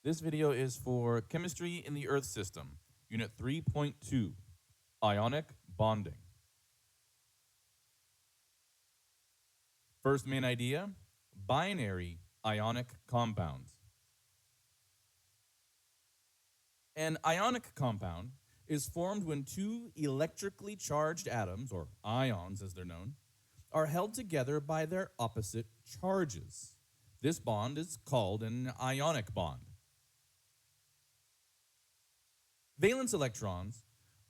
This video is for Chemistry in the Earth System, Unit 3.2, Ionic Bonding. First main idea, binary ionic compounds. An ionic compound is formed when two electrically charged atoms, or ions as they're known, are held together by their opposite charges. This bond is called an ionic bond. Valence electrons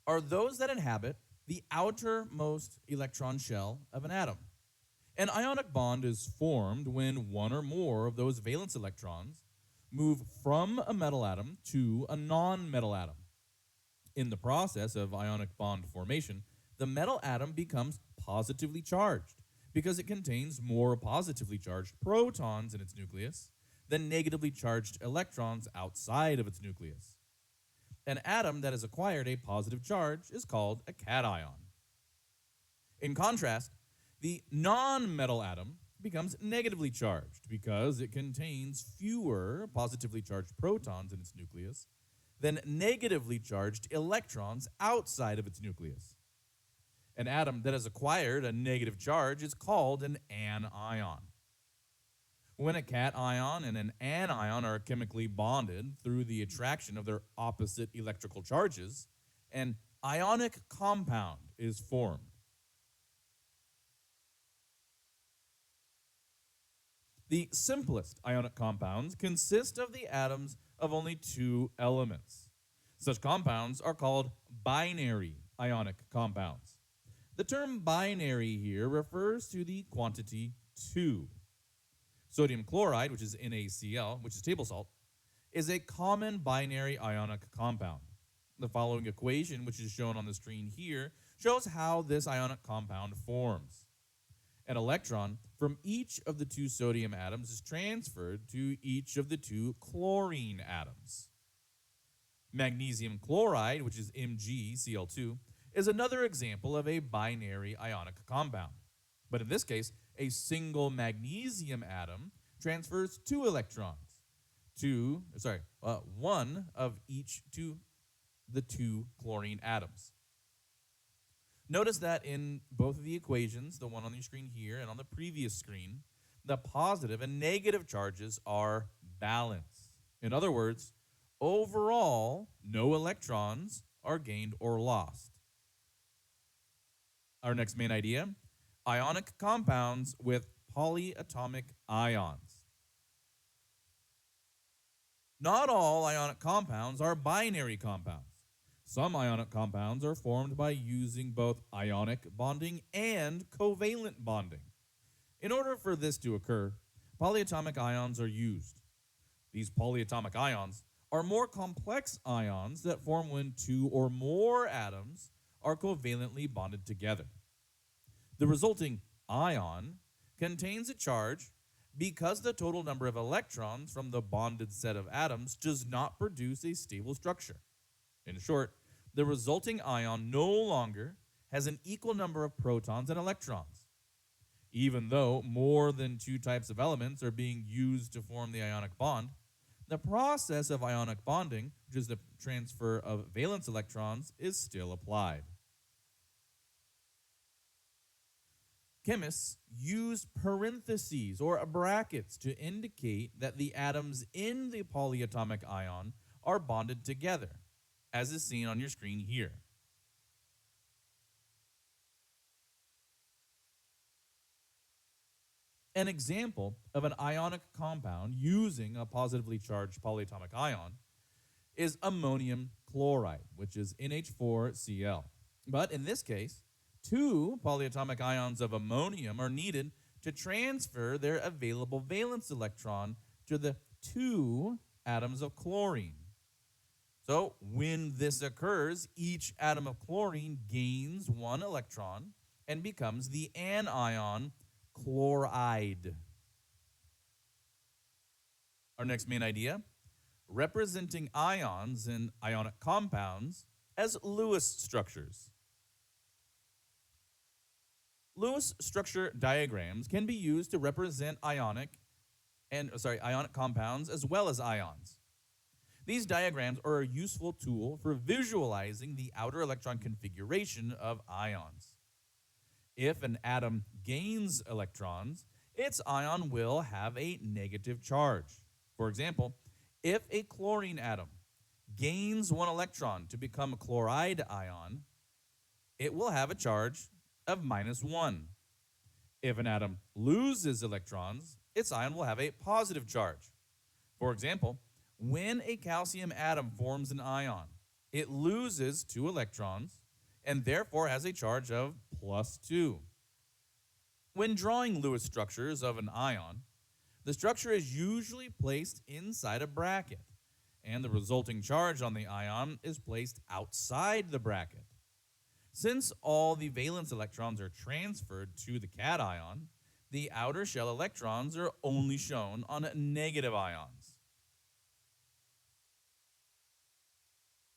are those that inhabit the outermost electron shell of an atom. An ionic bond is formed when one or more of those valence electrons move from a metal atom to a non-metal atom. In the process of ionic bond formation, the metal atom becomes positively charged because it contains more positively charged protons in its nucleus than negatively charged electrons outside of its nucleus. An atom that has acquired a positive charge is called a cation. In contrast, the non-metal atom becomes negatively charged because it contains fewer positively charged protons in its nucleus than negatively charged electrons outside of its nucleus. An atom that has acquired a negative charge is called an anion. When a cation and an anion are chemically bonded through the attraction of their opposite electrical charges, an ionic compound is formed. The simplest ionic compounds consist of the atoms of only two elements. Such compounds are called binary ionic compounds. The term binary here refers to the quantity 2. Sodium chloride, which is NaCl, which is table salt, is a common binary ionic compound. The following equation, which is shown on the screen here, shows how this ionic compound forms. An electron from each of the two sodium atoms is transferred to each of the two chlorine atoms. Magnesium chloride, which is MgCl2, is another example of a binary ionic compound. But in this case, a single magnesium atom transfers two electrons, one of each to the two chlorine atoms. Notice that in both of the equations, the one on your screen here and on the previous screen, the positive and negative charges are balanced. In other words, overall, no electrons are gained or lost. Our next main idea, ionic compounds with polyatomic ions. Not all ionic compounds are binary compounds. Some ionic compounds are formed by using both ionic bonding and covalent bonding. In order for this to occur, polyatomic ions are used. These polyatomic ions are more complex ions that form when two or more atoms are covalently bonded together. The resulting ion contains a charge because the total number of electrons from the bonded set of atoms does not produce a stable structure. In short, the resulting ion no longer has an equal number of protons and electrons. Even though more than two types of elements are being used to form the ionic bond, the process of ionic bonding, which is the transfer of valence electrons, is still applied. Chemists use parentheses or brackets to indicate that the atoms in the polyatomic ion are bonded together, as is seen on your screen here. An example of an ionic compound using a positively charged polyatomic ion is ammonium chloride, which is NH4Cl. But in this case, two polyatomic ions of ammonium are needed to transfer their available valence electron to the two atoms of chlorine. So when this occurs, each atom of chlorine gains one electron and becomes the anion chloride. Our next main idea, representing ions in ionic compounds as Lewis structures. Lewis structure diagrams can be used to represent ionic compounds as well as ions. These diagrams are a useful tool for visualizing the outer electron configuration of ions. If an atom gains electrons, its ion will have a negative charge. For example, if a chlorine atom gains one electron to become a chloride ion, it will have a charge of -1. If an atom loses electrons, its ion will have a positive charge. For example, when a calcium atom forms an ion, it loses 2 electrons and therefore has a charge of +2. When drawing Lewis structures of an ion, the structure is usually placed inside a bracket, and the resulting charge on the ion is placed outside the bracket. Since all the valence electrons are transferred to the cation, the outer shell electrons are only shown on negative ions.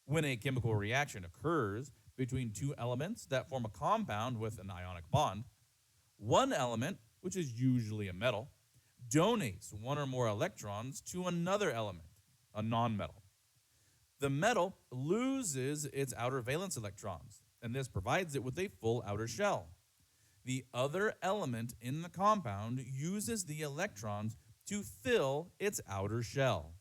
When a chemical reaction occurs between two elements that form a compound with an ionic bond, one element, which is usually a metal, donates one or more electrons to another element, a nonmetal. The metal loses its outer valence electrons, and this provides it with a full outer shell. The other element in the compound uses the electrons to fill its outer shell.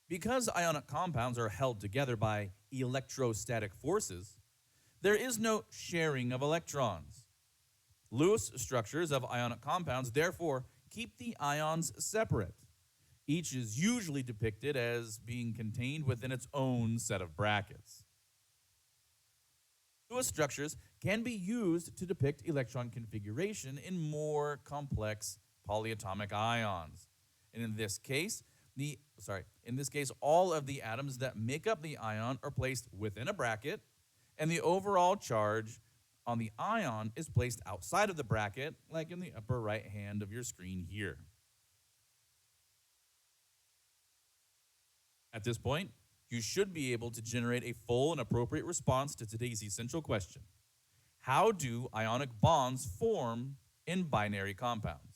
Because ionic compounds are held together by electrostatic forces, there is no sharing of electrons. Lewis structures of ionic compounds therefore keep the ions separate. Each is usually depicted as being contained within its own set of brackets. Lewis structures can be used to depict electron configuration in more complex polyatomic ions. And in this case, all of the atoms that make up the ion are placed within a bracket, and the overall charge on the ion is placed outside of the bracket, like in the upper right hand of your screen here. At this point, you should be able to generate a full and appropriate response to today's essential question. How do ionic bonds form in binary compounds?